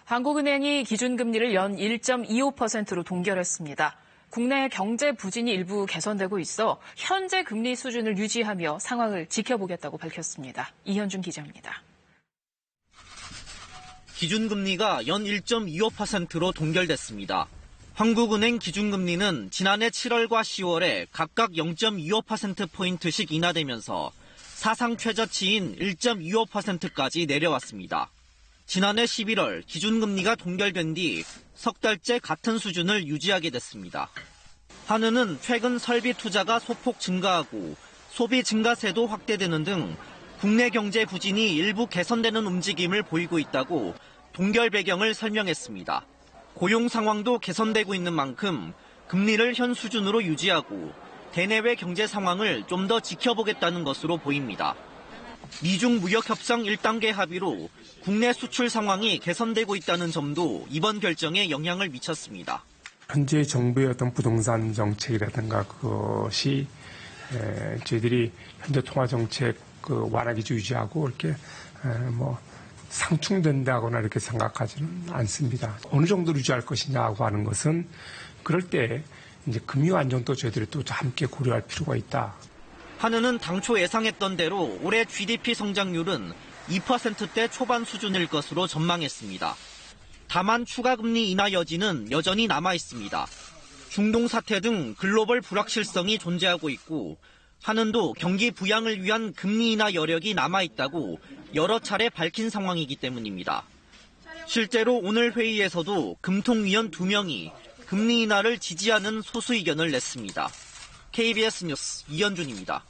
한국은행이 기준금리를 연 1.25%로 동결했습니다. 국내 경제 부진이 일부 개선되고 있어 현재 금리 수준을 유지하며 상황을 지켜보겠다고 밝혔습니다. 이현준 기자입니다. 기준금리가 연 1.25%로 동결됐습니다. 한국은행 기준금리는 지난해 7월과 10월에 각각 0.25%포인트씩 인하되면서 사상 최저치인 1.25%까지 내려왔습니다. 지난해 11월 기준금리가 동결된 뒤 석 달째 같은 수준을 유지하게 됐습니다. 한은은 최근 설비 투자가 소폭 증가하고 소비 증가세도 확대되는 등 국내 경제 부진이 일부 개선되는 움직임을 보이고 있다고 동결 배경을 설명했습니다. 고용 상황도 개선되고 있는 만큼 금리를 현 수준으로 유지하고 대내외 경제 상황을 좀 더 지켜보겠다는 것으로 보입니다. 미중 무역 협상 1단계 합의로 국내 수출 상황이 개선되고 있다는 점도 이번 결정에 영향을 미쳤습니다. 현재 정부의 어떤 부동산 정책이라든가 그것이 저희들이 현재 통화 정책 완화 기조 유지하고 이렇게 상충된다거나 이렇게 생각하지는 않습니다. 어느 정도 유지할 것이냐고 하는 것은 그럴 때 이제 금융 안정도 저희들이 또 함께 고려할 필요가 있다. 한은은 당초 예상했던 대로 올해 GDP 성장률은 2%대 초반 수준일 것으로 전망했습니다. 다만 추가 금리 인하 여지는 여전히 남아 있습니다. 중동 사태 등 글로벌 불확실성이 존재하고 있고 한은도 경기 부양을 위한 금리 인하 여력이 남아 있다고 여러 차례 밝힌 상황이기 때문입니다. 실제로 오늘 회의에서도 금통위원 2명이 금리 인하를 지지하는 소수 의견을 냈습니다. KBS 뉴스 이현준입니다.